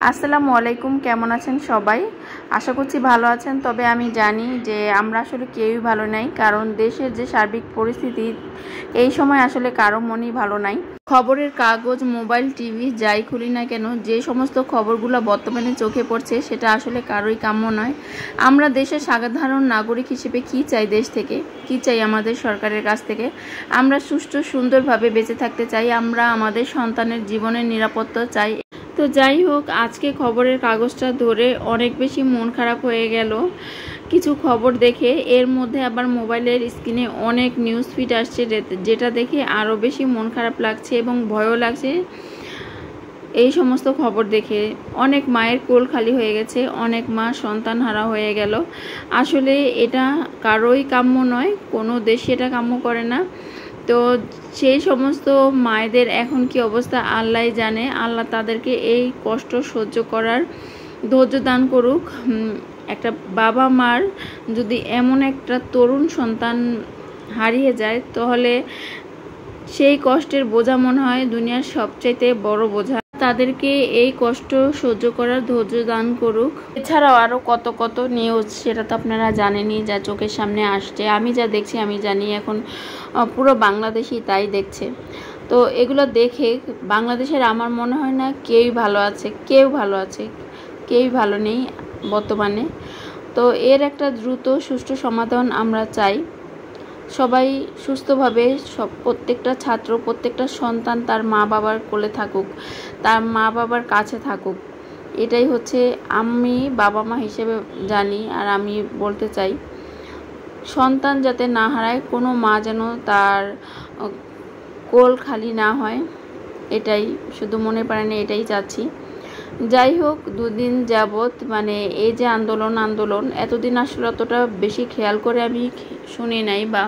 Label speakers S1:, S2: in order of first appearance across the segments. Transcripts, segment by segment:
S1: আসসালামু আলাইকুম, কেমন আছেন সবাই? আশা করছি ভালো আছেন। তবে আমি জানি যে আমরা আসলে কেউই ভালো নাই, কারণ দেশের যে সার্বিক পরিস্থিতি এই সময় আসলে কারো মনই ভালো নাই। খবরের কাগজ, মোবাইল, টিভি যাই খুলি না কেন, যে সমস্ত খবরগুলো বর্তমানে চোখে পড়ছে সেটা আসলে কারোই কাম্য নয়। আমরা দেশের সাধারণ নাগরিক হিসেবে কি চাই, দেশ থেকে কি চাই, আমাদের সরকারের কাছ থেকে আমরা সুষ্ঠু সুন্দরভাবে বেঁচে থাকতে চাই। আমরা আমাদের সন্তানের জীবনের নিরাপত্তা চাই। তো যাই হোক, আজকে খবরের কাগজটা ধরে অনেক বেশি মন খারাপ হয়ে গেল কিছু খবর দেখে। এর মধ্যে আবার মোবাইলের স্ক্রিনে অনেক নিউজ ফিড আসছে, যেটা দেখে আরও বেশি মন খারাপ লাগছে এবং ভয়ও লাগছে। এই সমস্ত খবর দেখে অনেক মায়ের কোল খালি হয়ে গেছে, অনেক মা সন্তান হারা হয়ে গেল। আসলে এটা কারোই কাম্য নয়, কোনো দেশই এটা কাম্য করে না। তো সেই সমস্ত মায়েদের এখন কি অবস্থা আল্লাহ জানে। আল্লাহ তাদেরকে এই কষ্ট সহ্য করার ধৈর্য দান করুক। একটা বাবা মার যদি এমন একটা তরুণ সন্তান হারিয়ে যায়, তাহলে সেই কষ্টের বোঝা মনে হয় দুনিয়ার সবচাইতে বড় বোঝা। তাদেরকে এই কষ্ট সহ্য করার ধৈর্য দান করুক। এছাড়াও আরও কত কত নিউজ, সেটা তো আপনারা জানেনই, যা চোখের সামনে আসছে। আমি যা দেখছি আমি জানি, এখন পুরো বাংলাদেশই তাই দেখছে। তো এগুলো দেখে বাংলাদেশের আমার মনে হয় না কেউই ভালো আছে, কেউই ভালো নেই বর্তমানে। তো এর একটা দ্রুত সুষ্ঠু সমাধান আমরা চাই। সবাই সুস্থভাবে, প্রত্যেকটা ছাত্র, প্রত্যেকটা সন্তান তার মা বাবার কোলে থাকুক, তার মা বাবার কাছে থাকুক। এটাই হচ্ছে আমি বাবা মা হিসেবে জানি, আর আমি বলতে চাই সন্তান যাতে না হারায়, কোনো মা যেন তার কোল খালি না হয়, এটাই শুধু মনে পারেন, এটাই চাচ্ছি। যাই হোক, দুদিন যাবৎ এই যে আন্দোলন এতদিন আসলে অতটা বেশি খেয়াল করে আমি শুনি নাই, বা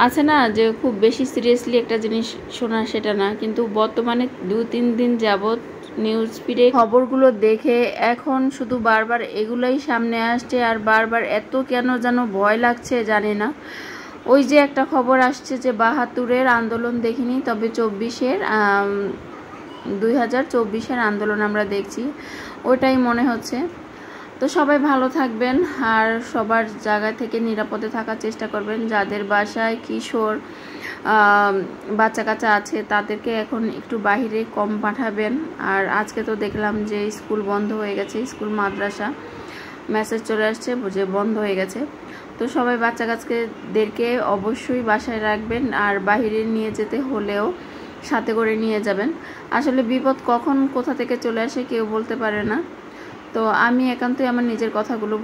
S1: আছে না যে খুব বেশি সিরিয়াসলি একটা জিনিস শোনা, সেটা না। কিন্তু বর্তমানে 2-3 দিন যাবৎ নিউজ ফিডে খবরগুলো দেখে এখন শুধু বারবার এগুলোই সামনে আসছে, আর বারবার এত কেন যেন ভয় লাগছে জানি না। ওই যে একটা খবর আসছে যে 72-এর আন্দোলন দেখিনি, তবে 2024-এর আন্দোলন আমরা দেখছি, ওইটাই মনে হচ্ছে। তো সবাই ভালো থাকবেন, আর সবার জায়গা থেকে নিরাপদে থাকার চেষ্টা করবেন। যাদের বাসায় কিশোর বাচ্চা কাচ্চা আছে তাদেরকে এখন একটু বাহিরে কম পাঠাবেন। আর আজকে তো দেখলাম যে স্কুল বন্ধ হয়ে গেছে, স্কুল মাদ্রাসা মেসেজ চলে আসছে যে বন্ধ হয়ে গেছে। তো সবাই বাচ্চা কাচ্চাদেরকে অবশ্যই বাসায় রাখবেন, আর বাহিরে নিয়ে যেতে হলেও সাথে করে নিয়ে যাবেন। আসলে বিপদ কখন কোথা থেকে চলে আসে কেউ বলতে পারে না। তো আমি একান্তই আমার নিজের কথাগুলো